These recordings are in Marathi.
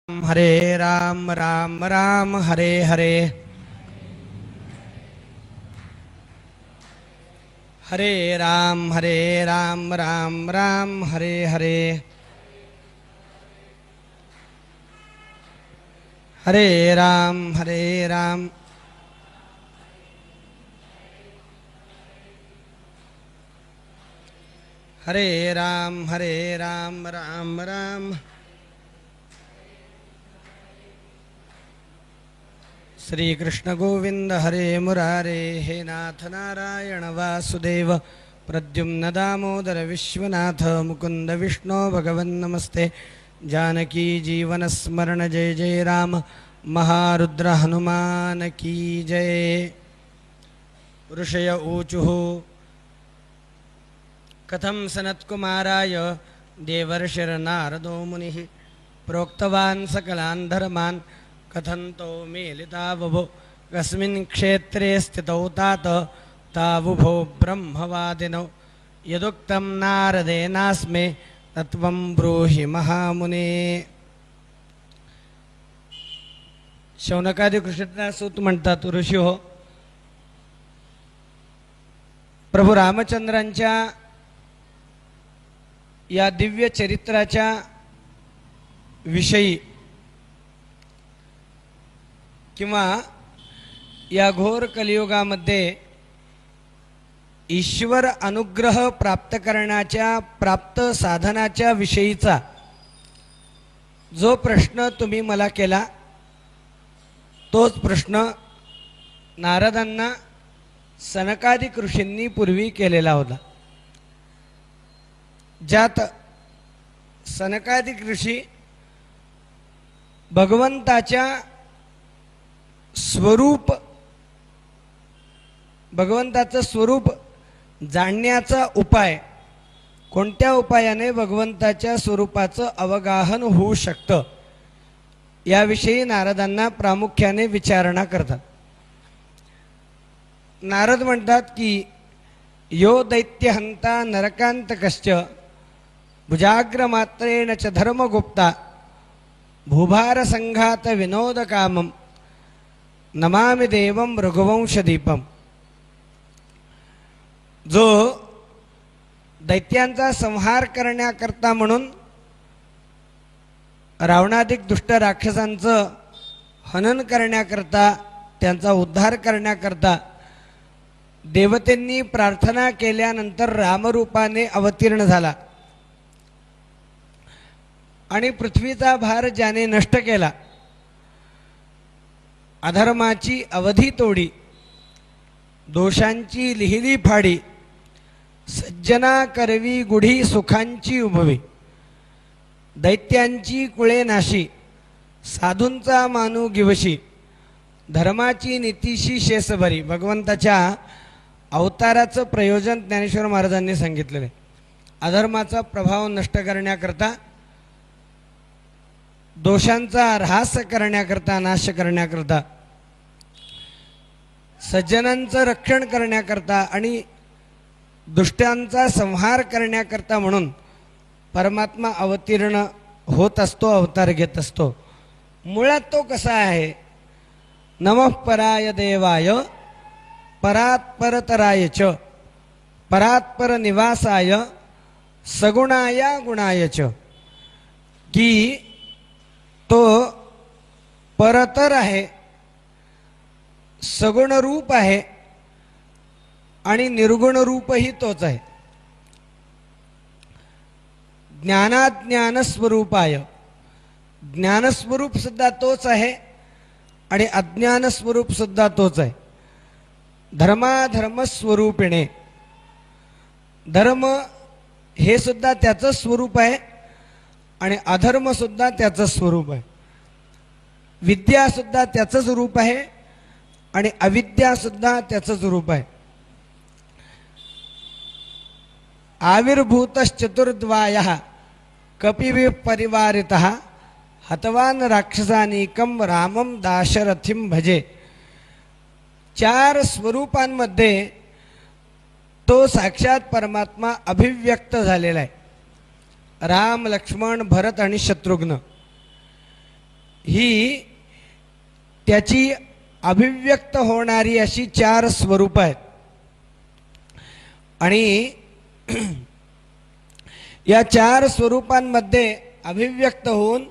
हरे राम राम राम हरे हरे, हरे राम राम राम हरे हरे, हरे राम हरे राम राम राम। श्री कृष्ण गोविंद हरे मुरारे, हे नाथ नारायण वासुदेव, प्रद्युम्न दामोदर विश्वनाथ मुकुंद विष्णु भगवन् नमस्ते। जानकी जीवन स्मरण जय जय राम, महारुद्र हनुमान की जय। ऋषय ऊचुः कथं सनत्कुमाराय देवर्षिर्नारदो मुनिः, प्रोक्तवान् सकलान् धर्मान् कथन्तो मेलितावुभो, कस्मिन् क्षेत्रे स्थितौ तात तावुभो ब्रह्मवादिनौ, यदुक्तं नारदेनास्मे तत्त्वं ब्रूहि महामुने। शौनकादी कृष्णाला सूत म्हणतात, ऋषी हो, प्रभू रामचंद्रांच्या या दिव्य चरित्राच्या विषयी किंवा या घोर कलियुगामध्ये ईश्वर अनुग्रह प्राप्त करण्याच्या प्राप्त साधनाच्या विषयीचा जो प्रश्न तुम्ही मला केला, तोच प्रश्न नारदांना सनकादिक ऋषींनी पूर्वी केलेला होता, ज्यात सनकादिक ऋषी भगवंताच्या स्वरूप, भगवंताचं स्वरूप जाणण्याचा उपाय, कोणत्या उपायाने भगवंताच्या स्वरूपाचं अवगाहन होऊ शकतं, याविषयी नारदांना प्रामुख्याने विचारणा करतात। नारद म्हणतात की यो दैत्यहंता नरकांतकश्च भुजाग्रमात्रेण च धर्मगुप्ता भूभार संघात विनोद कामम नमामि देवं रघुवंशदीपम। जो दैत्यांचा संहार करण्याकरता म्हणून रावणादिक दुष्ट राक्षसांचं हनन करण्याकरता, त्यांचा उद्धार करण्याकरता देवतेंनी प्रार्थना केल्यानंतर रामरूपाने अवतीर्ण झाला आणि पृथ्वीचा भार ज्याने नष्ट केला, अधर्माची अवधी तोडी, दोषांची लिहिली फाडी, सज्जना करवी गुढी सुखांची उभवी, दैत्यांची कुळे नाशी, साधूंचा मानू गिवशी, धर्माची नीतीशी शेसभरी। भगवंताच्या अवताराचं प्रयोजन ज्ञानेश्वर महाराजांनी सांगितलेले, अधर्माचा प्रभाव नष्ट करण्याकरता, दोषांचा ऱ्हास करण्याकरता, नाश करण्याकरता, सज्जनांचं रक्षण करण्याकरता आणि दुष्टांचा संहार करण्याकरता म्हणून परमात्मा अवतीर्ण होत असतो, अवतार घेत असतो। मुळात तो कसा आहे? नमः पराय देवाय परात्परतराय च परात्पर निवासाय सगुणाय गुणाय च, की तो परतर आहे, सगुण रूप आहे आणि निर्गुण रूपही तोच आहे। ज्ञानाज्ञान स्वरूपाय, ज्ञानस्वरूप सुद्धा तोच आहे आणि अज्ञान स्वरूप सुद्धा तोच आहे। धर्माधर्म स्वरूपिणे, धर्म हे सुद्धा त्याचं स्वरूप आहे आणि अधर्म सुद्धा त्याचं स्वरूप आहे। विद्या सुद्धा त्याचंच रूप आहे आणि अविद्या सुद्धा त्याचंच रूप आहे। आविर्भूतश्चतुर्द्वायः कपिभिः परिवारितः हतवान राक्षसानीकम रामम दाशरथिं भजे। चार स्वरूपांमध्ये तो साक्षात परमात्मा अभिव्यक्त झालेला आहे। राम, लक्ष्मण, भरत आणि शत्रुघ्न ही त्याची अभिव्यक्त होणारी अशी 4 स्वरूप आहेत आणि या 4 स्वरूपांमध्ये अभिव्यक्त होऊन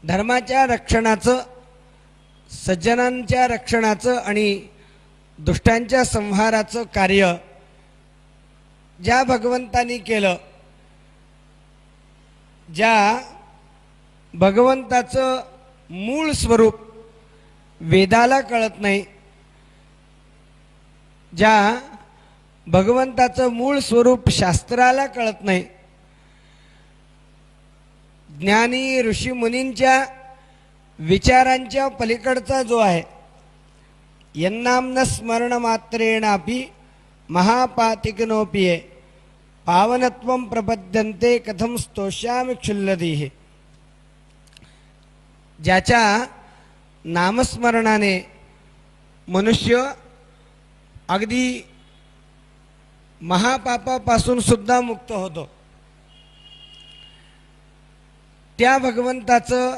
धर्माच्या रक्षणाचं, सज्जनांच्या रक्षणाचं आणि दुष्टांच्या संहाराचं कार्य ज्या भगवंतांनी केलं, ज्या भगवंताचं मूळ स्वरूप वेदाला कळत नाही, ज्या भगवंताचं मूळ स्वरूप शास्त्राला कळत नाही, ज्ञानी ऋषी मुनींच्या विचारांच्या पलीकडचा जो आहे, यन्नाम्न स्मरण मात्रेणापि महापातिकनोपिये पावनत्वं प्रपद्यन्ते कथं स्तोष्यामि क्षुल्लधीः, ज्याच्या नामस्मरणाने मनुष्य अगदी महापापापासून सुद्धा मुक्त होतो, त्या भगवंताचं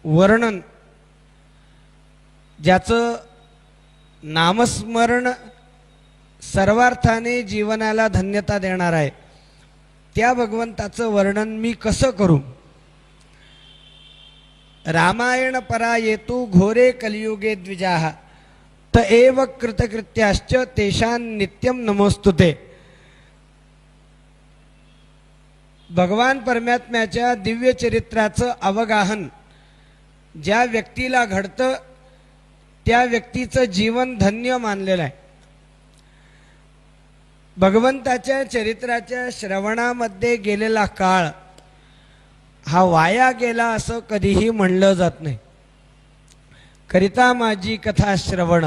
वर्णन, ज्याचं नामस्मरण सर्वार्थाने जीवनाला धन्यता देणार आहे, त्या भगवंताचं वर्णन मी कसं करू? रामायण परा येतु घोरे कलियुगे द्विजाः त एव कृतकृत्याश्च तेषां नित्यं नमोस्तुते। भगवान परमात्म्याच्या दिव्य चरित्राचं अवगाहन ज्या व्यक्तीला घडतं त्या व्यक्तीचं जीवन धन्य मानलेलं आहे। भगवंताच्या चरित्राच्या श्रवणामध्ये गेलेला काळ हा वाया गेला असं कधीही म्हणलं जात नाही। करिता माझी कथा श्रवण,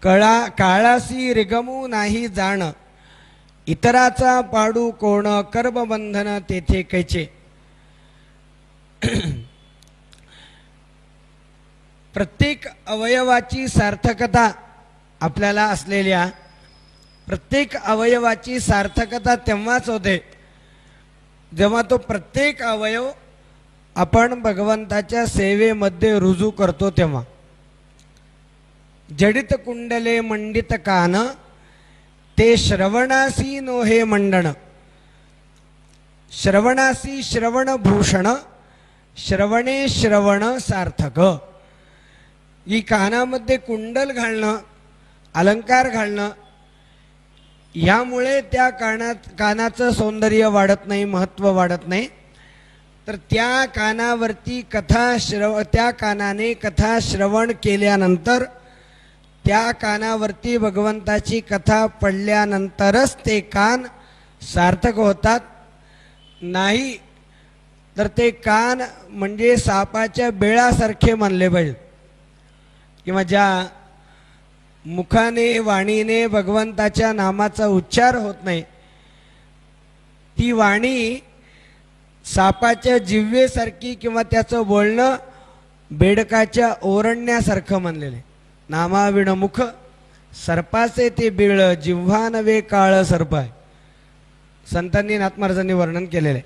काळासी रिगमू नाही जाण, इतराचा पाडू कोण कर्मबंधन तेथे कैचे। प्रत्येक अवयवाची सार्थकता आपल्याला असलेल्या प्रत्येक अवयवाची सार्थकता तेव्हाच होते जेव्हा तो प्रत्येक अवयव आपण भगवंताच्या सेवेमध्ये रुजू करतो तेव्हा। जडित कुंडले मंडित कान, ते श्रवणासी नोहे मंडन। श्रवणासी श्रवण भूषण, श्रवणे श्रवण सार्थक। ही कानामध्ये कुंडल घालणं, अलंकार घालणं, यामुळे त्या कानाचं सौंदर्य वाढत नाही, महत्त्व वाढत नाही, तर त्या कानावरती त्या कानाने कथा श्रवण केल्यानंतर, त्या कानावरती भगवंताची कथा पडल्यानंतरच ते कान सार्थक होतात। नाही तर ते कान म्हणजे सापाच्या बेळासारखे मानले पाहिजे, किंवा ज्या मुखाने वाणीने भगवंताच्या नामाचा उच्चार होत नाही ती वाणी सापाच्या जिव्हेसारखी किंवा त्याचं बोलणं बेडकाच्या ओरडण्यासारखं मानलेले। नामाविण मुख सर्पाचे ते बिळ, जिव्हा नवे काळ सर्प आहे, संतांनी नाथमहाराजांनी वर्णन केलेले।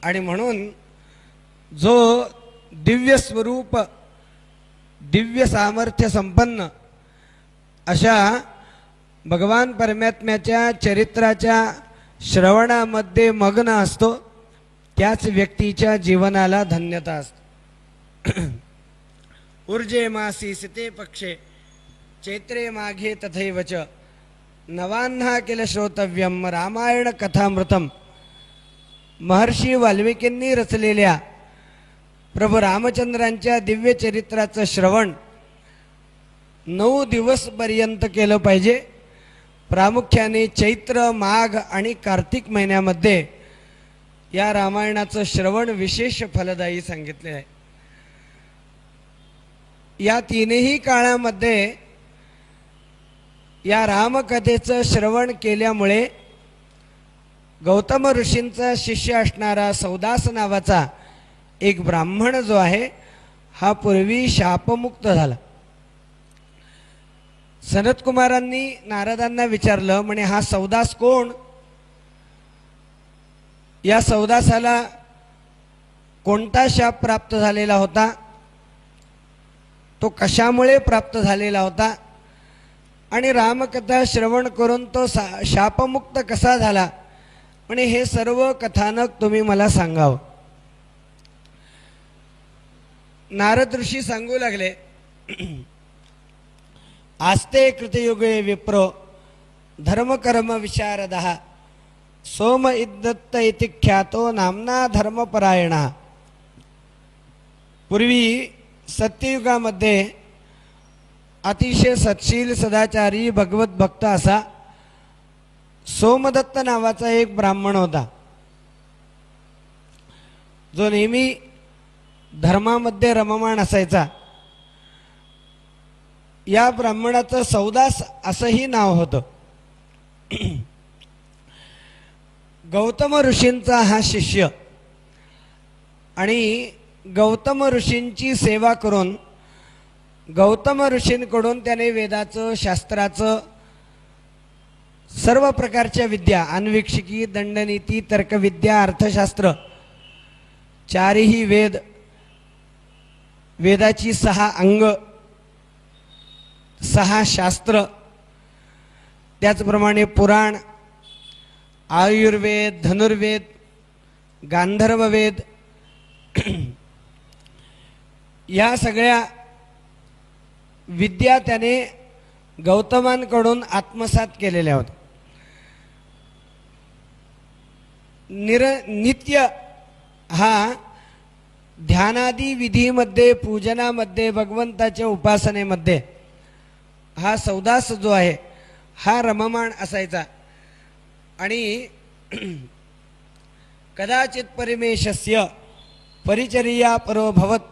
आणि म्हणून जो दिव्य स्वरूप, दिव्य सामर्थ्य संपन्न अशा भगवान परमात्म्याच्या चरित्राच्या श्रवणामध्ये मग्न असतो त्याच व्यक्तीच्या जीवनाला धन्यता असते। ऊर्जे मासी सिते पक्षे चैत्रे माघे तथैव च, नवान्हा किल श्रोतव्यम रामायण कथामृतम। महर्षी वाल्मिकींनी रचलेल्या प्रभू रामचंद्रांच्या दिव्य चरित्राचं श्रवण 9 दिवस पर्यंत केलं पाहिजे। प्रामुख्याने चैत्र, माघ आणि कार्तिक महिन्यामध्ये या रामायणाचं श्रवण विशेष फलदायी सांगितले आहे। या तीनही काळामध्ये या रामकथेचं श्रवण केल्यामुळे गौतम ऋषींचा शिष्य असणारा सौदास नावाचा एक ब्राह्मण जो आहे हा पूर्वी शापमुक्त झाला। सनत कुमारांनी नारदांना विचारलं, म्हणे हा सौदास कोण? या सौदासाला कोणता शाप प्राप्त झालेला होता, तो कशामुळे प्राप्त झालेला होता आणि रामकथा श्रवण करून तो शापमुक्त कसा झाला, म्हणजे हे सर्व कथानक तुम्ही मला सांगावं. नारद ऋषी सांगू लागले, आस्ते कृतयुगे विप्रो धर्मकर्म विशारदः सोम इद्दत्त इति ख्यातो नामना धर्मपरायणः. पूर्वी सत्ययुगामध्ये अतिशय सत्शील सदाचारी भगवत भक्त असा सोमदत्त नावाचा एक ब्राह्मण होता, जो नेहमी धर्मामध्ये रममाण असायचा. या ब्राह्मणाचं सौदास असंही नाव होतं. गौतम ऋषींचा हा शिष्य आणि गौतम ऋषींची सेवा करून गौतम ऋषींकडून त्याने वेदाचं, शास्त्राचं, सर्व प्रकारच्या विद्या, अन्वीक्षिकी, दंडनीती, तर्कविद्या, अर्थशास्त्र, चारही वेद, वेदाची 6 अंग, 6 शास्त्र, त्याचप्रमाणे पुराण, आयुर्वेद, धनुर्वेद, गांधर्ववेद, या सगळ्या विद्या त्याने गौतमांकडून आत्मसात केलेल्या होत्या. नित्य हा ध्यानादी विधीमध्ये, पूजनामध्ये, भगवंताच्या उपासनेमध्ये हा सौदास जो आहे हा रममाण असायचा. आणि कदाचित परिमेशस्य परिचर्या परो भवत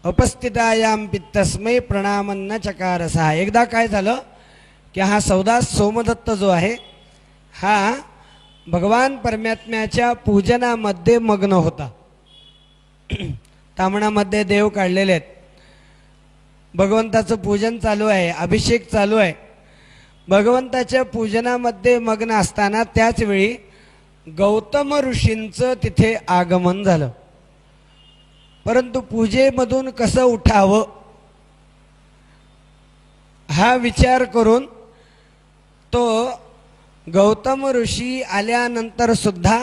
उपस्थितायाम तस्मै प्रणामन्न चकारसा. एकदा काय झालं की हा सौदास सोमदत्त जो आहे हा भगवान परमात्म्याच्या पूजनामध्ये मग्न होता. तामणामध्ये देव काढलेले आहेत, भगवंताचं पूजन चालू आहे, अभिषेक चालू आहे. भगवंताच्या पूजनामध्ये मग्न असताना त्याच वेळी गौतम ऋषींचं तिथे आगमन झालं. परंतु पूजेमधून कसं उठावं हा विचार करून तो गौतम ऋषी आल्यानंतर सुद्धा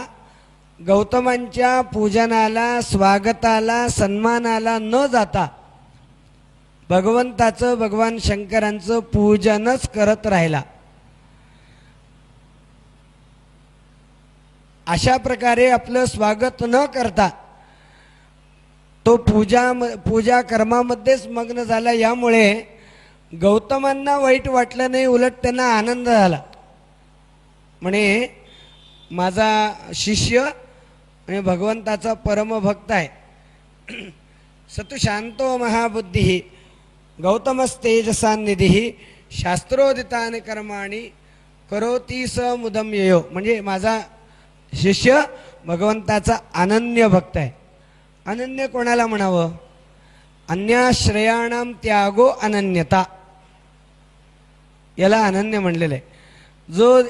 गौतमांच्या पूजनाला, स्वागताला, सन्मानाला न जाता भगवंताचं, भगवान शंकरांचं पूजनच करत राहिला. अशा प्रकारे आपलं स्वागत न करता तो पूजा कर्मामध्येच मग्न झाला. यामुळे गौतमांना वाईट वाटलं नाही, उलट त्यांना आनंद झाला. म्हणे माझा शिष्य आणि भगवंताचा परमभक्त आहे. सतु शांतो महाबुद्धी गौतमस्तेजसान्निधी शास्त्रोदितानि कर्माणि करोति स मुदम येयो. म्हणजे माझा शिष्य भगवंताचा अनन्य भक्त आहे. अनन्य कोणाला म्हणावं? अन्याश्रयाणाम त्यागो अनन्यता, याला अनन्य म्हणलेलं आहे. जो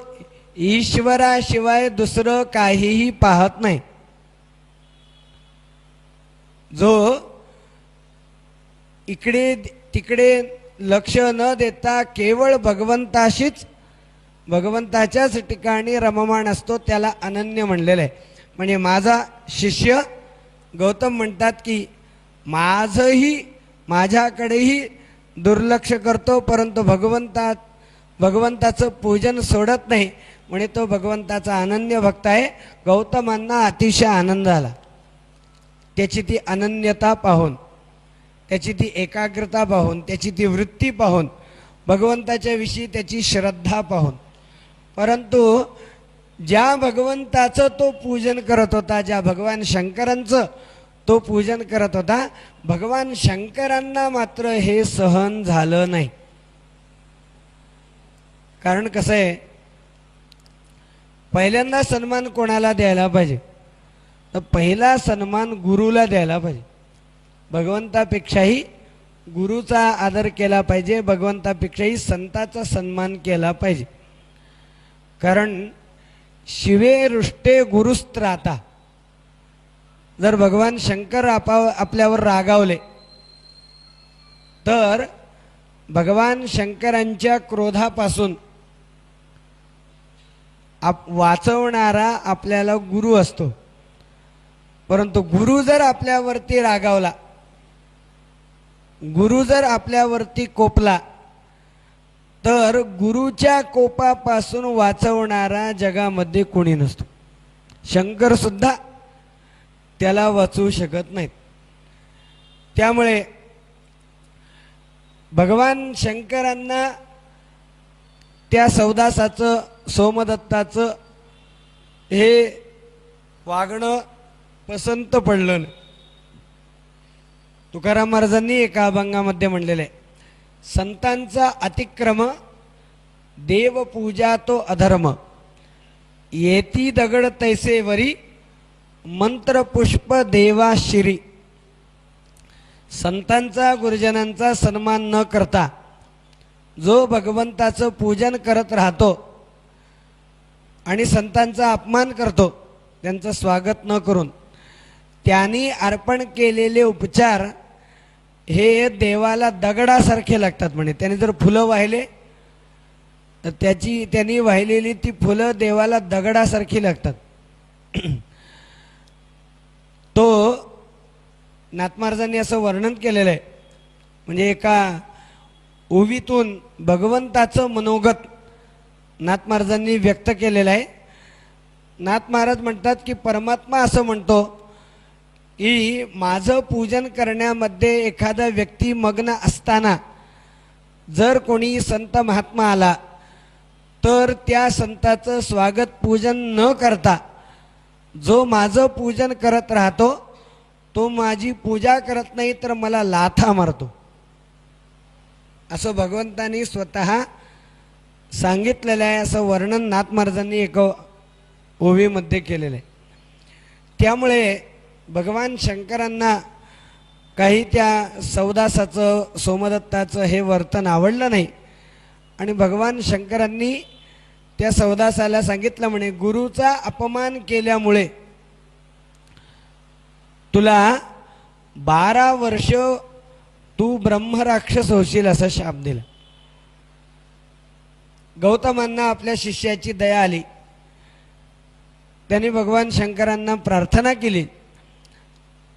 ईश्वराशिवाय दुसरं काहीही पाहत नाही, जो इकडे तिकडे लक्ष न देता केवळ भगवंताशीच, भगवंताच्याच ठिकाणी रममाण असतो, त्याला अनन्य म्हणलेलं आहे. म्हणजे माझा शिष्य गौतम म्हणतात की माझ्याकडेही दुर्लक्ष करतो, परंतु भगवंताचं पूजन सोडत नाही. म्हणजे तो भगवंताचा अनन्य भक्त आहे. गौतमांना अतिशय आनंद आला त्याची ती अनन्यता पाहून, त्याची ती एकाग्रता पाहून, त्याची ती वृत्ती पाहून, भगवंताच्या विषयी त्याची श्रद्धा पाहून. परंतु ज्या भगवंताचं तो पूजन करत होता, ज्या भगवान शंकरांचं तो पूजन करत होता, भगवान शंकरांना मात्र हे सहन झालं नाही. कारण कसं आहे, पहिल्यांदा सन्मान कोणाला द्यायला पाहिजे? तर पहिला सन्मान गुरुला द्यायला पाहिजे. भगवंतापेक्षाही गुरुचा आदर केला पाहिजे, भगवंतापेक्षाही संताचा सन्मान केला पाहिजे. कारण शिवे रुष्टे गुरुस्त्राता, जर भगवान शंकर आपल्यावर रागावले तर भगवान शंकरांच्या क्रोधापासून वाचवणारा आपल्याला गुरु असतो. परंतु गुरु जर आपल्यावरती रागावला, गुरु जर आपल्यावरती कोपला, तर गुरुच्या कोपापासून वाचवणारा जगामध्ये कोणी नसतो. शंकर सुद्धा त्याला वाचवू शकत नाहीत. त्यामुळे भगवान शंकरांना त्या सौदासाचं, सोमदत्ताचं हे वागणं पसंत पडलं नाही. तुकाराम महाराजांनी एका अभंगामध्ये म्हणलेलं आहे, संतांचा अतिक्रम देवपूजा तो अधर्म, येती दगड तैसे वरी मंत्र पुष्प देवा शिरी. संतांचा, गुरुजनांचा सन्मान न करता जो भगवंताचं पूजन करत राहतो आणि संतांचा अपमान करतो, त्यांचं स्वागत न करून, त्यांनी अर्पण केलेले उपचार हे देवाला दगडासारखे लागतात म्हणे. त्याने जर फुलं वाहिले तर त्यांनी वाहिलेली ती फुलं देवाला दगडासारखी लागतात. तो नाथमहाराजांनी असं वर्णन केलेलं आहे. म्हणजे एका ओवीतून भगवंताचं मनोगत नाथमहाराजांनी व्यक्त केलेलं आहे. नाथ महाराज म्हणतात की परमात्मा असं म्हणतो की माझं पूजन करण्यामध्ये एखादा व्यक्ती मग्न असताना जर कोणी संत महात्मा आला तर त्या संताचं स्वागत पूजन न करता जो माझं पूजन करत राहतो तो माझी पूजा करत नाही तर मला लाथा मारतो, असं भगवंतांनी स्वतः सांगितलेलं आहे. असं वर्णन नाथ महाराजांनी एका ओवीमध्ये केलेलं आहे. त्यामुळे भगवान शंकरांना काही त्या सौदासाचं, सोमदत्ताचं हे वर्तन आवडलं नाही आणि भगवान शंकरांनी त्या सौदासाला सांगितलं म्हणे, गुरुचा अपमान केल्यामुळे तुला 12 वर्ष तू ब्रह्मराक्षस होशील असा शाप दिला. गौतमांना आपल्या शिष्याची दया आली. त्यांनी भगवान शंकरांना प्रार्थना केली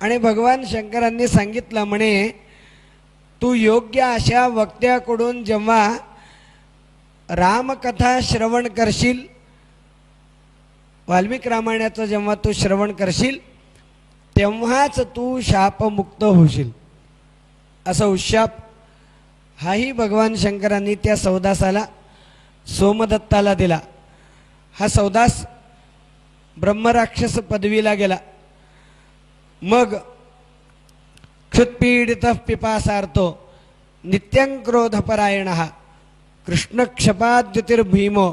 आणि भगवान शंकरांनी सांगितलं म्हणे, तू योग्य अशा वक्त्याकडून जेव्हा रामकथा श्रवण करशील, वाल्मिक रामायणाचं जेव्हा तू श्रवण करशील तेव्हाच तू शापमुक्त होशील, असा उशाप हाही भगवान शंकरांनी त्या सौदासाला, सोमदत्ताला दिला. हा सौदास ब्रह्मराक्षस पदवीला गेला. मग क्षुत्पीडित पिपासार्थो नित्यंक्रोधपरायण कृष्णक्षपाद्युतिर्भीमो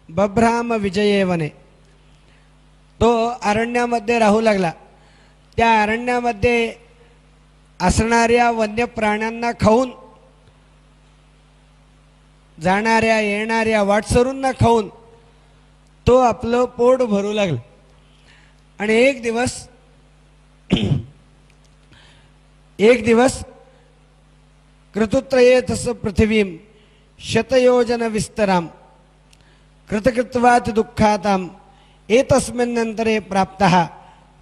बभ्राम विजये वने. तो अरण्यामध्ये राहू लागला. त्या अरण्यामध्ये असणाऱ्या वन्य प्राण्यांना खाऊन, जाणाऱ्या येणाऱ्या वाटसरूंना खाऊन तो आपलं पोट भरू लागला. आणि एक दिवस कृतुत्रये तस पृथिवीम शतयोजन विस्तराम कृतकृत्वात् दुःखाताम एतस्मिन्नन्तरे प्राप्तः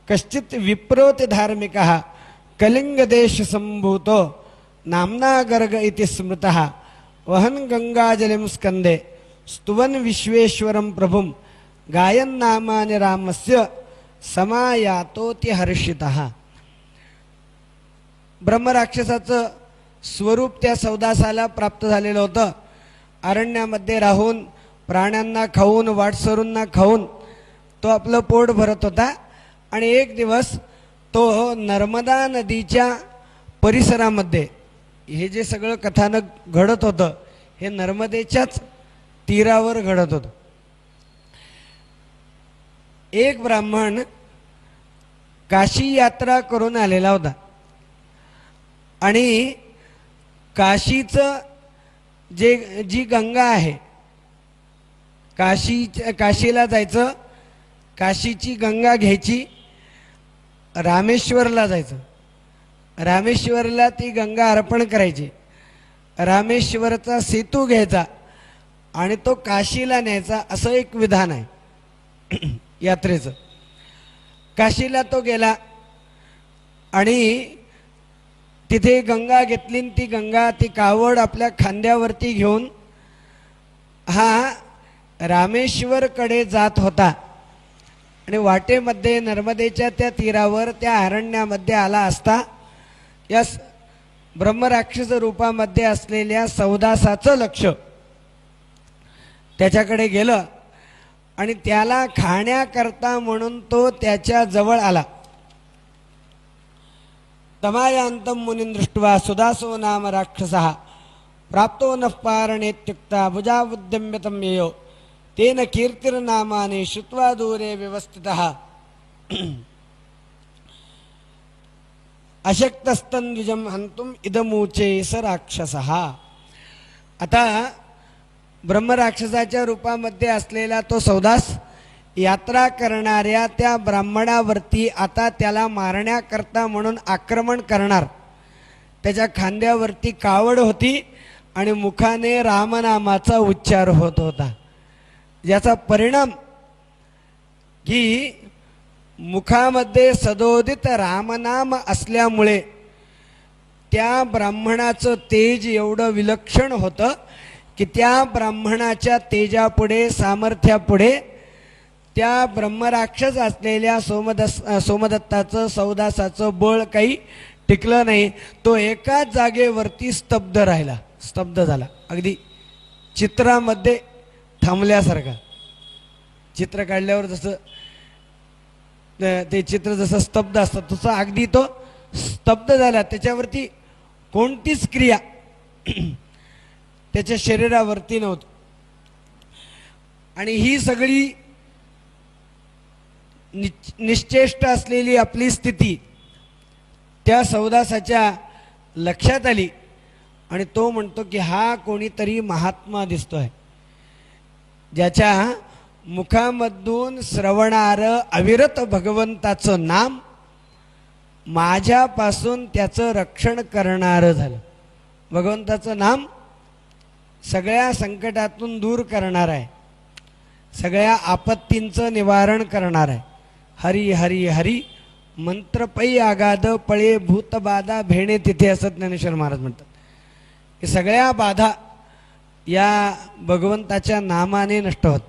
कश्चित् विप्रोति धार्मिकः कलिंगदेश संभूतो नाम्ना गर्ग इति स्मृतः वहन गंगाजलिं स्कंदे स्तुवन विश्वेश्वरं प्रभुं गायन नामानि रामस्य समायातोति हर्षितः. ब्रह्मराक्षसाचं स्वरूप त्या सौदासाला प्राप्त झालेलं होतं. अरण्यामध्ये राहून प्राण्यांना खाऊन, वाटसरूंना खाऊन तो आपलं पोट भरत होता. आणि एक दिवस तो नर्मदा नदीच्या परिसरामध्ये, हे जे सगळं कथानक घडत होतं हे नर्मदेच्याच तीरावर घडत होतं. एक ब्राह्मण काशी यात्रा करून आलेला होता आणि काशीचं जी गंगा आहे, काशीला जायचं, काशीची गंगा घ्यायची रामेश्वरला जायचं. रामेश्वरला ती गंगा अर्पण करायची. रामेश्वरचा सेतू घ्यायचा आणि तो काशीला न्यायचा, असं एक विधान आहे यात्रेचं. काशीला तो गेला आणि तिथे गंगा घेतली. ती गंगा, ती कावड आपल्या खांद्यावरती घेऊन हा रामेश्वरकडे जात होता. आणि वाटेमध्ये नर्मदेच्या त्या तीरावर त्या अरण्यामध्ये आला असता या ब्रह्मराक्षस रूपामध्ये असलेल्या सौदासाचं लक्ष त्याच्याकडे गेलं आणि त्याला खाण्याकरता म्हणून तो त्याच्या जवळ आला. तमायांतम मुनीं दृष्ट्वा सुदासो नाम राक्षसः प्राप्तो नः पारणेत्युक्ता भुजावुद्यम्यतं येयो तेन कीर्तिर्नामानि श्रुत्वा दूरे व्यवस्थितः अशक्तस्तन्विजं हन्तुम इदमूचे स राक्षसः. आता ब्रह्मराक्षसाच्या रूपामध्ये असलेला तो सौदास यात्रा करणाऱ्या त्या ब्राह्मणावरती आता त्याला मारण्याकरता म्हणून आक्रमण करणार. त्याच्या खांद्यावरती कावड होती आणि मुखाने रामनामाचा उच्चार होत होता. याचा परिणाम की मुखामध्ये सदोदित रामनाम असल्यामुळे त्या ब्राह्मणाचं तेज एवढं विलक्षण होतं की त्या ब्राह्मणाच्या तेजापुढे, सामर्थ्यापुढे त्या ब्रह्मराक्षस असलेल्या सोमदत्ताचं, सौदासाचं बळ काही टिकलं नाही. तो एकाच जागेवरती स्तब्ध राहिला, स्तब्ध झाला, अगदी चित्रामध्ये थांबल्यासारखा. चित्र काढल्यावर जसं ते चित्र जसं स्तब्ध असतं तसं अगदी तो स्तब्ध झाला. त्याच्यावरती कोणतीच क्रिया त्याच्या शरीरावरती नव्हती. आणि ही सगळी निश्चेष्ट असलेली आपली स्थिती त्या सौदासाच्या लक्षात आली आणि तो म्हणतो की हा कोणीतरी महात्मा दिसतोय, ज्याच्या मुखामधून श्रवणार अविरत भगवंताचं नाम माझ्यापासून त्याचं रक्षण करणारं झालं. भगवंताचं नाम सगळ्या संकटातून दूर करणार आहे, सगळ्या आपत्तींचं निवारण करणार आहे. हरी हरी हरी मंत्र पै आगाध पळे भूतबाधा भेणे तिथे, असं ज्ञानेश्वर महाराज म्हणतात की सगळ्या बाधा या भगवंताच्या नामाने नष्ट होत.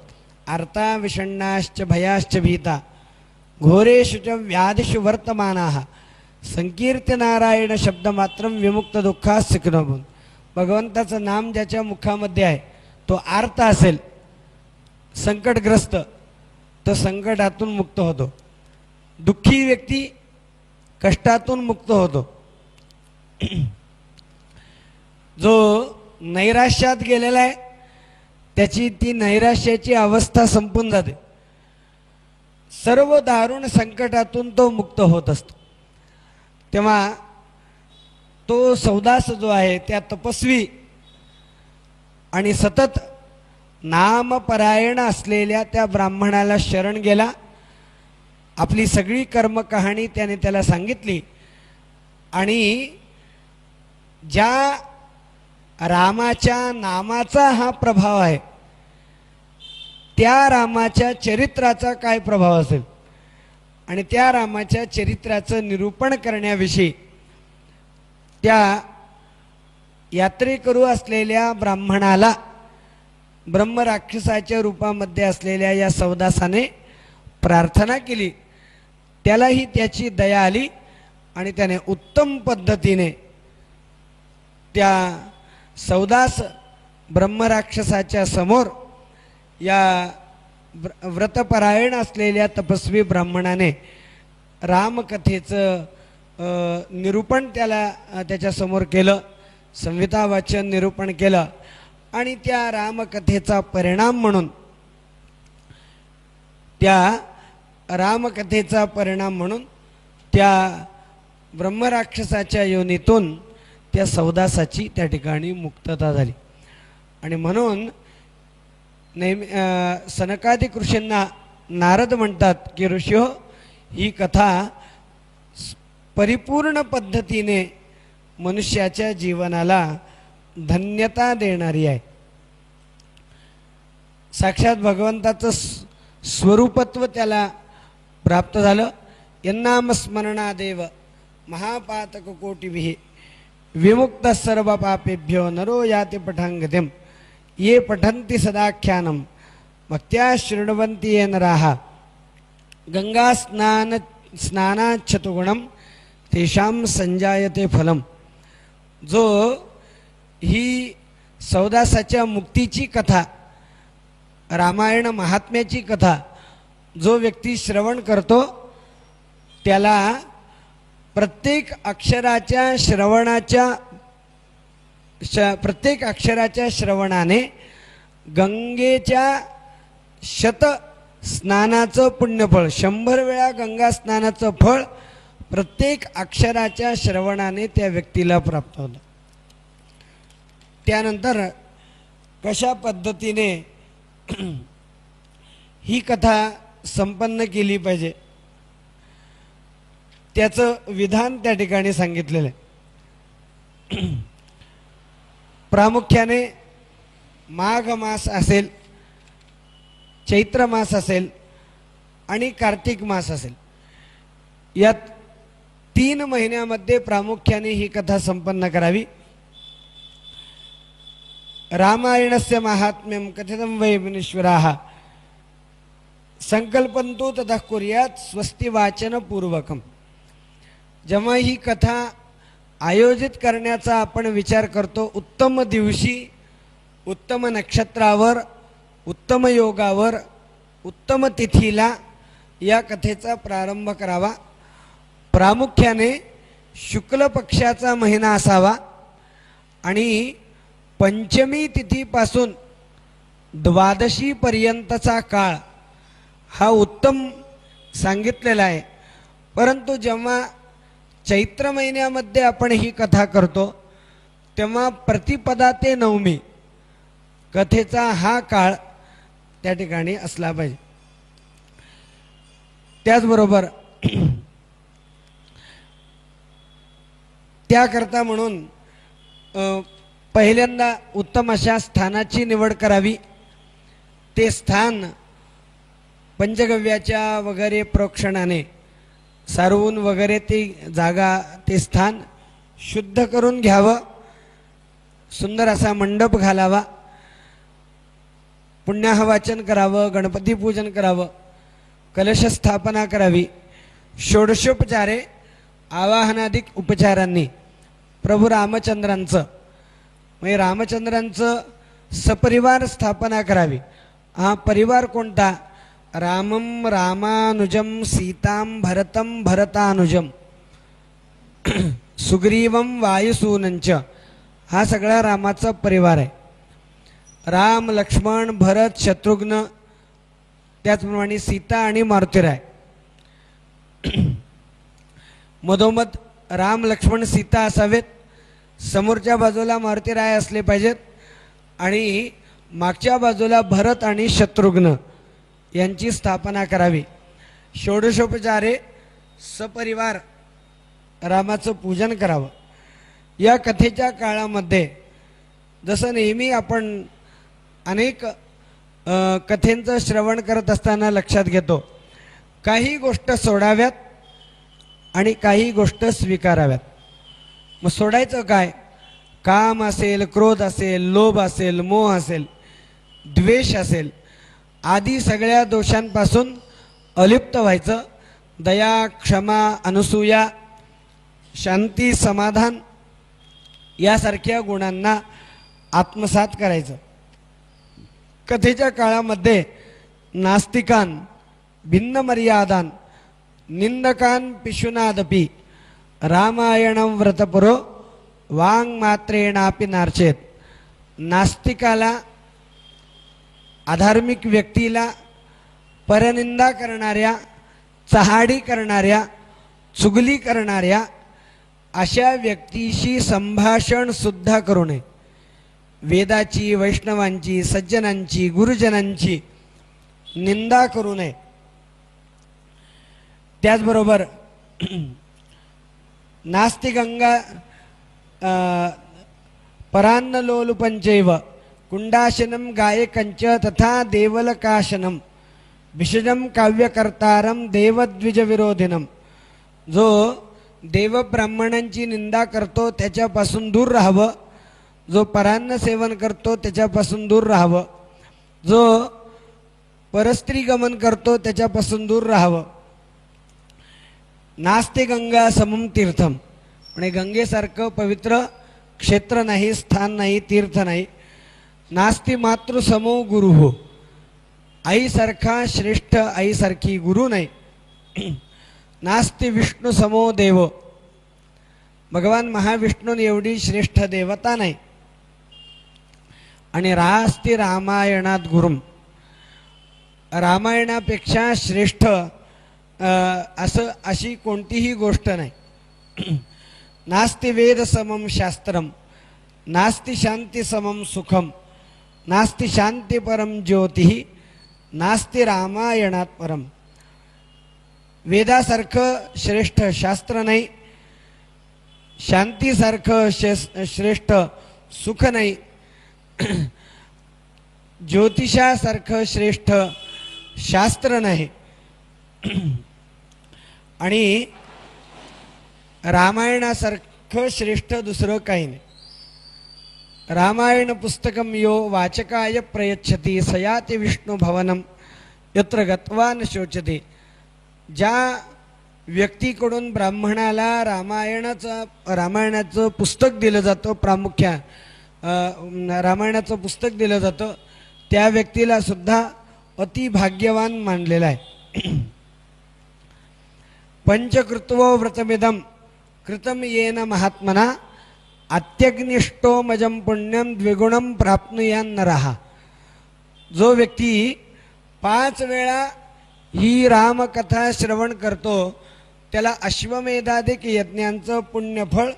आर्ता विषण्णाश्च भयाश्च भीता घोरेषु च व्याधिषु वर्तमानाः संकीर्त्य नारायण शब्द मात्रम विमुक्त दुःखास सिकनोबून. भगवंताचं नाम ज्याच्या मुखामध्ये आहे तो आर्त असेल, संकटग्रस्त, तो संकटातून मुक्त होतो. दुःखी व्यक्ती कष्टातून मुक्त होतो. जो नैराश्यात गेलेला आहे त्याची ती नैराश्याची अवस्था संपून जाते. सर्व दारुण संकटातून तो मुक्त होत असतो. तेव्हा तो सौदास जो आहे त्या तपस्वी आणि सतत नामपरायण असलेल्या त्या ब्राह्मणाला शरण गेला. आपली सगळी कर्मकहाणी त्याने त्याला सांगितली आणि ज्या रामाच्या नामाचा हा प्रभाव आहे त्या रामाच्या चरित्राचा काय प्रभाव असेल आणि त्या रामाच्या चरित्राचं निरूपण करण्याविषयी त्या यात्रेकरू असलेल्या ब्राह्मणाला ब्रह्मराक्षसाच्या रूपामध्ये असलेल्या या सौदासाने प्रार्थना केली. त्यालाही त्याची दया आली आणि त्याने उत्तम पद्धतीने त्या सौदास ब्रह्मराक्षसाच्या समोर या व्रतपरायण असलेल्या तपस्वी ब्राह्मणाने रामकथेचं निरूपण त्याच्यासमोर केलं, संहिता वाचन निरूपण केलं आणि त्या रामकथेचा परिणाम म्हणून त्या ब्रह्मराक्षसाच्या योनीतून त्या सौदासाची त्या ठिकाणी मुक्तता झाली. आणि म्हणून नेहमी सनकादिक ऋषींना नारद म्हणतात की ऋषी हो, ही कथा परिपूर्ण पद्धतीने मनुष्याच्या जीवनाला धन्यता देणारी आहे. साक्षात भगवंताचं स्वरूपत्व त्याला प्राप्त झालं. यन्नाम स्मरणादेव महापातक कोटिभिः विमुक्त सर्व पापेभ्यो नरो याति पठांगतिम ये पठन्ति सदाख्यानम भक्त्या शृण्वन्ति ये नराः गंगा स्नानाच्छतुगुणम तेषां संजायते फलम. जो ही सौदासाच्या मुक्तीची कथा, रामायण महात्म्याची कथा जो व्यक्ती श्रवण करतो त्याला प्रत्येक अक्षराच्या श्रवणाने गंगेच्या शत स्नानाचं पुण्यफळ, 100 वेळा गंगा स्नानाचं फळ प्रत्येक अक्षराच्या श्रवणाने त्या व्यक्तीला प्राप्त होतं. त्यानंतर कशा पद्धतीने ही कथा संपन्न केली पाहिजे त्याचं विधान त्या ठिकाणी सांगितलेलं आहे. प्रामुख्याने माघ मास असेल, चैत्र मास असेल आणि कार्तिक मास असेल, या 3 महिन्यामध्ये प्रामुख्याने ही कथा संपन्न करावी. रामायणस्य महात्म्यं कथितं वै मुनीश्वराः संकल्पन्तु ततः कुर्यात् स्वस्ति वाचन पूर्वकम. जेव्हा ही कथा आयोजित करण्याचा आपण विचार करतो, उत्तम दिवशी, उत्तम नक्षत्रावर, उत्तम योगावर, उत्तम तिथीला या कथेचा प्रारंभ करावा. प्रामुख्याने शुक्ल पक्षाचा महिना असावा आणि पंचमी तिथीपासून द्वादशी पर्यंतचा काळ हा उत्तम सांगितलेला आहे. परंतु जेव्हा चैत्र महिन्यामध्ये आपण ही कथा करतो तेव्हा प्रतिपदा ते नवमी कथेचा हा काळ त्या ठिकाणी असला पाहिजे. त्याचबरोबर त्याकरता म्हणून पहिल्यांदा उत्तम अशा स्थानाची निवड करावी. ते स्थान पंचगव्याच्या वगैरे प्रोक्षणाने सारवून वगैरे ती जागा, ते स्थान शुद्ध करून घ्यावं. सुंदर असा मंडप घालावा, पुण्याहवाचन करावं, गणपती पूजन करावं, कलश स्थापना करावी. षोडशोपचारे आवाहनाधिक उपचारांनी प्रभू रामचंद्रांचं म्हणजे रामचंद्रांचं सपरिवार स्थापना करावी. हा परिवार कोणता? रामं रामानुजम, सीतां भरतं भरतानुजम, सुग्रीवं वायुसूनंच, हा सगळा रामाचा परिवार आहे. राम, लक्ष्मण, भरत, शत्रुघ्न, त्याचप्रमाणे सीता आणि मारुतीराय. मधोमध राम, लक्ष्मण, सीता असावेत. समोरच्या बाजूला मारुतीराय असले पाहिजेत आणि मागच्या बाजूला भरत आणि शत्रुघ्न यांची स्थापना करावी. षोडशोपचारे सपरिवार रामाचं पूजन करावं. या कथेच्या काळामध्ये जसं नेहमी आपण अनेक कथेंचं श्रवण करत असताना लक्षात घेतो, काही गोष्ट सोडाव्यात आणि काही गोष्ट स्वीकाराव्यात. मग सोडायचं काय? काम असेल, क्रोध असेल, लोभ असेल, मोह असेल, द्वेष असेल, आदी सगळ्या दोषांपासून अलिप्त व्हायचं. दया, क्षमा, अनुसूया, शांती, समाधान यासारख्या गुणांना आत्मसात करायचं. कथेच्या काळामध्ये नास्तिकान, भिन्न मर्यादान, निंदकान पिशुनादपि रामायणं व्रतपुरो वाङ्मात्रेणापि नार्चेत. नास्तिकाला, अधार्मिक व्यक्तीला, परनिंदा करणाऱ्या, चहाडी करणाऱ्या, चुगली करणाऱ्या अशा व्यक्तीशी संभाषण सुद्धा करू नये. वेदाची, वैष्णवांची, सज्जनांची, गुरुजनांची निंदा करू नये. त्याचबरोबर नास्ति गंगा परान्नलोलुपंचैव कुंडाशनम गायकंच तथा देवलकाशनम विषजम काव्यकर्तारम देवद्विज विरोधिनम. जो देव ब्राह्मणांची निंदा करतो त्याच्यापासून दूर राहावं, जो परान्न सेवन करतो त्याच्यापासून दूर राहावं, जो परस्त्री गमन करतो त्याच्यापासून दूर राहावं. नास्ते गंगा समम तीर्थम, म्हणजे गंगेसारखं पवित्र क्षेत्र नाही, स्थान नाही, तीर्थ नाही. नास्ति मातृसमो गुरु हो, आईसारखा श्रेष्ठ आईसारखी गुरु नाही. नास्ति विष्णू समो देव, भगवान महाविष्णून एवढी श्रेष्ठ देवता नाही. आणि रास्ति रामायणात गुरुम, रामायणापेक्षा श्रेष्ठ अशी कोणतीही गोष्ट नाही. नास्ति वेद समम शास्त्रम, नास्ति शांती समम सुखम, नास्ति शांती परम ज्योति, नास्ति रामायणात परम. वेदासारखं श्रेष्ठ शास्त्र नाही, शांतीसारखं श्रेष्ठ सुख नाही, ज्योतिषासारखं श्रेष्ठ शास्त्र नाही, आणि रामायणासारखं श्रेष्ठ दुसरं काही नाही. रामायण पुस्तकम यो वाचकाय प्रयच्छति सयाति विष्णु भवनम यत्र गत्वा न शोचते. ज्या व्यक्तीकडून ब्राह्मणाला रामायणाचं पुस्तक दिलं जातं, रामायणाचं पुस्तक दिलं जातं, त्या व्यक्तीला सुद्धा अति भाग्यवान मानलेला आहे. पंचकृत्वो व्रतमिदं कृतं येन महात्मना अत्यग्निष्टो मजम पुण्यम द्विगुणम प्राप्नुयान नरहा. जो व्यक्ती 5 वेळा ही रामकथा श्रवण करतो त्याला अश्वमेधादिक यज्ञांचं पुण्यफळ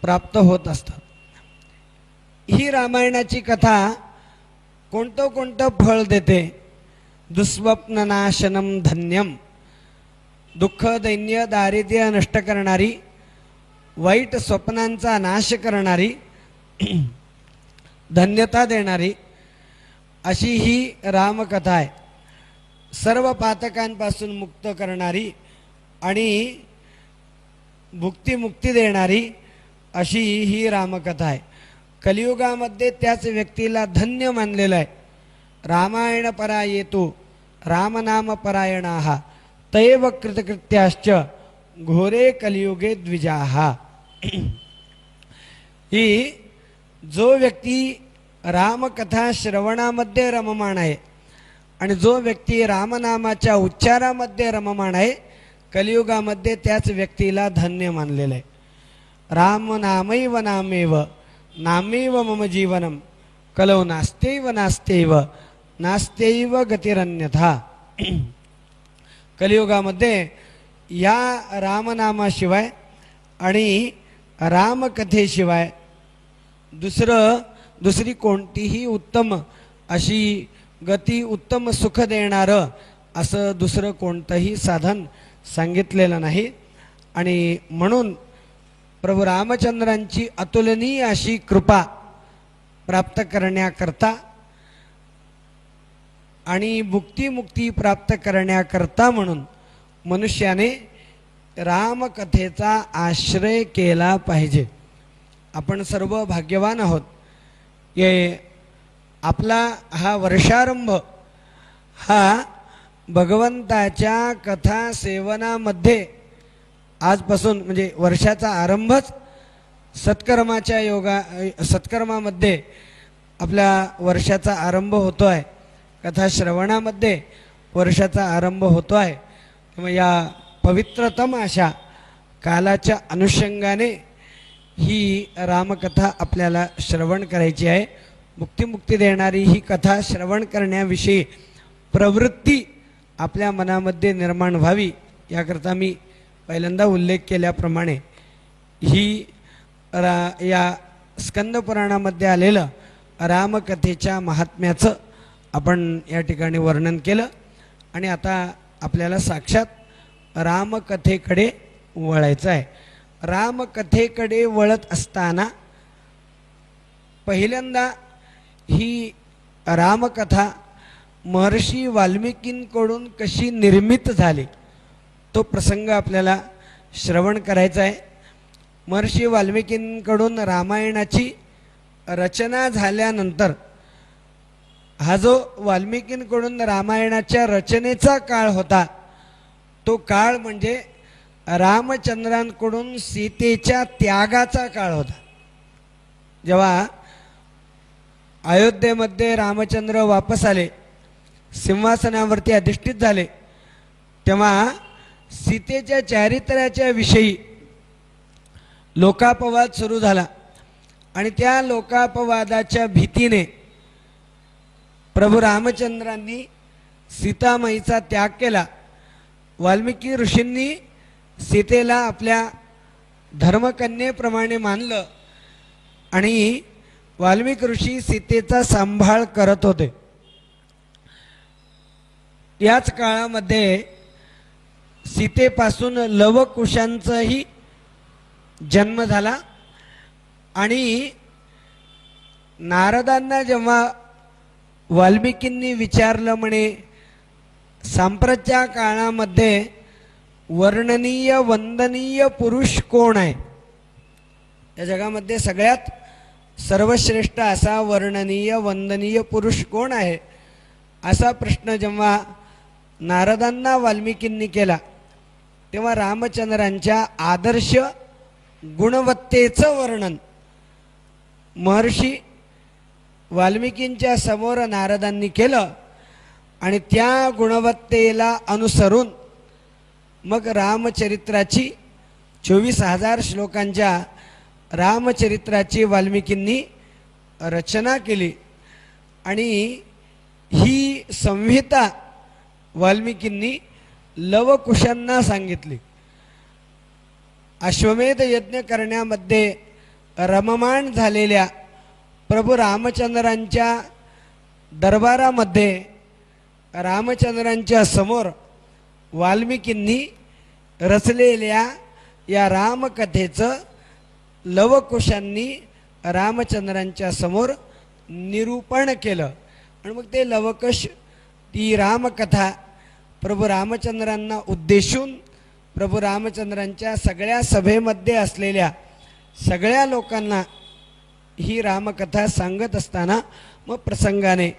प्राप्त होत असतं. ही रामायणाची कथा कोणतं फळ देते? दुःस्वप्ननाशनम धन्यम, दुःख दैन्य दारिद्र्य नष्ट करणारी, वाईट स्वप्नांचा नाश करणारी, धन्यता देणारी अशी ही रामकथा आहे. सर्व पातकांपासून मुक्त करणारी आणि मुक्ती देणारी अशी ही रामकथा आहे. कलियुगामध्ये त्याच व्यक्तीला धन्य मानलेलं आहे. रामायण परायेतु रामनाम परायणाः तैव कृतकृत्याश्च घोरे कलियुगे द्विजाः. ही जो व्यक्ती रामकथा श्रवणामध्ये रममाण आहे आणि जो व्यक्ती रामनामाच्या उच्चारामध्ये रममाण आहे, कलियुगामध्ये त्याच व्यक्तीला धन्य मानलेलं आहे. राम नामैव नामेव नामेव मम जीवनम कलौ नास्त्यैव गतिरन्यथा. कलियुगामध्ये या रामनामाशिवाय आणि रामकथेशिवाय दुसरी कोणतीही उत्तम अशी गती, उत्तम सुख देणारं असं दुसरं कोणतंही साधन सांगितलेलं नाही. आणि म्हणून प्रभू रामचंद्रांची अतुलनीय अशी कृपा प्राप्त करण्याकरता आणि मुक्ती प्राप्त करण्याकरता म्हणून मनुष्याने रामकथेचा आश्रय केला पाहिजे. आपण सर्व भाग्यवान आहोत. आपला हा वर्षारंभ हा भगवंताच्या कथा सेवनामध्ये आजपासून म्हणजे वर्षाचा आरंभच सत्कर्मामध्ये आपल्या वर्षाचा आरंभ होतो आहे. कथा श्रवणामध्ये वर्षाचा आरंभ होतो आहे. त्यामुळे या पवित्रतम अशा कालाच्या अनुषंगाने ही रामकथा आपल्याला श्रवण करायची आहे. मुक्ती देणारी ही कथा श्रवण करण्याविषयी प्रवृत्ती आपल्या मनामध्ये निर्माण व्हावी याकरता मी पहिल्यांदा उल्लेख केल्याप्रमाणे ही या स्कंदपुराणामध्ये आलेलं रामकथेच्या महात्म्याचं आपण या ठिकाणी वर्णन केलं. आणि आता आपल्याला साक्षात रामकथेकडे वळायचं आहे. रामकथेकडे वळत असताना पहिल्यांदा ही रामकथा महर्षी वाल्मिकींकडून कशी निर्मित झाली तो प्रसंग आपल्याला श्रवण करायचा आहे. महर्षी वाल्मिकींकडून रामायणाची रचना झाल्यानंतर हा जो वाल्मिकींकडून रामायणाच्या रचनेचा काळ होता तो काळ म्हणजे रामचंद्रांकडून सीतेच्या त्यागाचा काळ होता. जेव्हा अयोध्येमध्ये रामचंद्र वापस आले, सिंहासनावरती अधिष्ठित झाले, तेव्हा सीतेच्या चारित्र्याच्या विषयी लोकापवाद सुरू झाला आणि त्या लोकापवादाच्या भीतीने प्रभू रामचंद्रांनी सीतामाईचा त्याग केला. वाल्मिकी ऋषींनी सीतेला आपल्या धर्मकन्येप्रमाणे मानलं आणि वाल्मिकी ऋषी सीतेचा सांभाळ करत होते. याच काळामध्ये सीतेपासून लवकुशांचाही जन्म झाला आणि नारदांना जेव्हा वाल्मिकींनी विचारलं म्हणे सांप्रतच्या काळामध्ये वर्णनीय वंदनीय पुरुष कोण आहे, या जगामध्ये सगळ्यात सर्वश्रेष्ठ असा वर्णनीय वंदनीय पुरुष कोण आहे, असा प्रश्न जेव्हा नारदांना वाल्मिकींनी केला तेव्हा रामचंद्रांच्या आदर्श गुणवत्तेचं वर्णन महर्षी वाल्मिकींच्या समोर नारदांनी केलं आणि त्या गुणवत्तेला अनुसरून मग रामचरित्राची 24,000 श्लोकांच्या रामचरित्राची वाल्मिकींनी रचना केली आणि ही संहिता वाल्मिकींनी लवकुशांना सांगितली. अश्वमेध यज्ञ करण्यामध्ये रममाण झालेल्या प्रभू रामचंद्रांच्या दरबारामध्ये रामचंद्रांच्या समोर वाल्मिकींनी रचलेल्या या रामकथेचं लवकुशांनी रामचंद्रांच्या समोर निरूपण केलं आणि मग ते लवकुश ती रामकथा प्रभू रामचंद्रांना उद्देशून प्रभू रामचंद्रांच्या सगळ्या सभेमध्ये असलेल्या सगळ्या लोकांना ही रामकथा सांगत असताना मग प्रसंगाने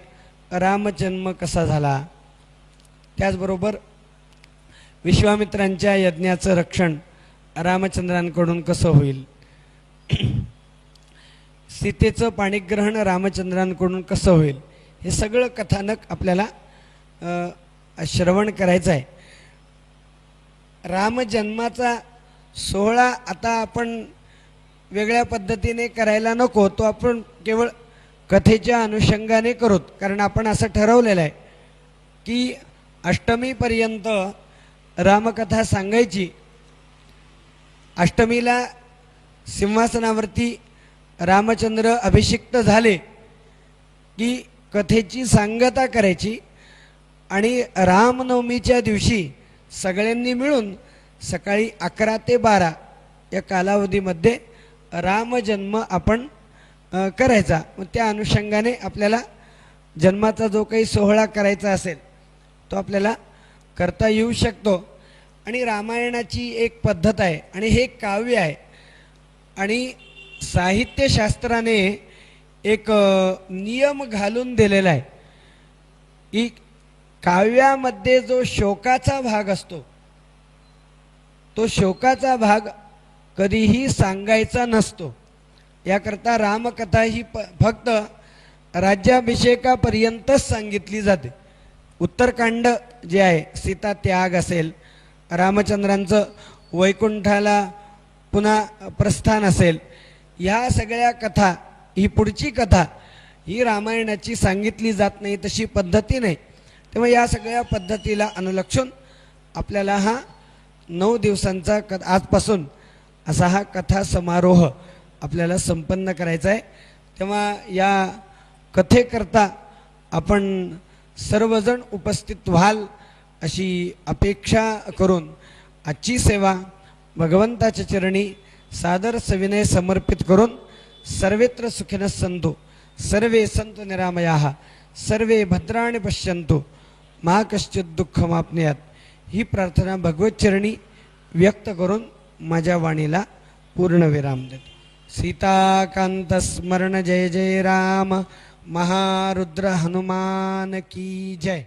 रामजन्म कसा झाला, त्याचबरोबर विश्वामित्रांच्या यज्ञाचं रक्षण रामचंद्रांकडून कसं होईल, सीतेचं पाणिग्रहण रामचंद्रांकडून कसं होईल, हे सगळं कथानक आपल्याला श्रवण करायचं आहे. रामजन्माचा सोहळा आता आपण वेगळ्या पद्धतीने करायला नको, तो आपण केवळ कथेच्या अनुषंगाने करूत. कारण आपण असं ठरवलेलं आहे की अष्टमीपर्यंत रामकथा सांगायची. अष्टमीला सिंहासनावरती रामचंद्र अभिषिक्त झाले की कथेची सांगता करायची आणि रामनवमीच्या दिवशी सगळ्यांनी मिळून सकाळी 11 ते 12 या कालावधीमध्ये रामजन्म आपण करायचा. मग त्या अनुषंगाने आपल्याला जन्माचा जो काही सोहळा करायचा असेल तो आपल्याला करता येऊ शकतो. आणि रामायणाची एक पद्धत आहे आणि हे काव्य आहे आणि साहित्यशास्त्राने एक नियम घालून दिलेला आहे की काव्यामध्ये जो शोकाचा भाग असतो तो शोकाचा भाग कधीही सांगायचा नसतो. याकरता रामकथा ही फक्त राज्याभिषेकापर्यंतच सांगितली जाते. उत्तरकांड जे आहे, सीता त्याग असेल, रामचंद्रांचं वैकुंठाला पुन्हा प्रस्थान असेल, ह्या सगळ्या कथा, ही पुढची कथा ही रामायणाची सांगितली जात नाही, तशी पद्धती नाही. तेव्हा या सगळ्या पद्धतीला अनुलक्षून आपल्याला हा 9 दिवसांचा आजपासून असा हा कथा समारोह आपल्याला संपन्न करायचा आहे. तेव्हा या कथेकरता आपण सर्वजण उपस्थित व्हाल अशी अपेक्षा करून आजची सेवा भगवंताच्या चरणी सादर सविनय समर्पित करून सर्वत्र सुखिनः सन्तु सर्वे सन्तु निरामयाः सर्वे भद्राणि पश्यन्तु मा कश्चित् दुःखमाप्नुयात् ही प्रार्थना भगवतचरणी व्यक्त करून माझ्या वाणीला पूर्णविराम देतो. सीताकांत स्मरण जय जय राम महारुद्र हनुमान की जय.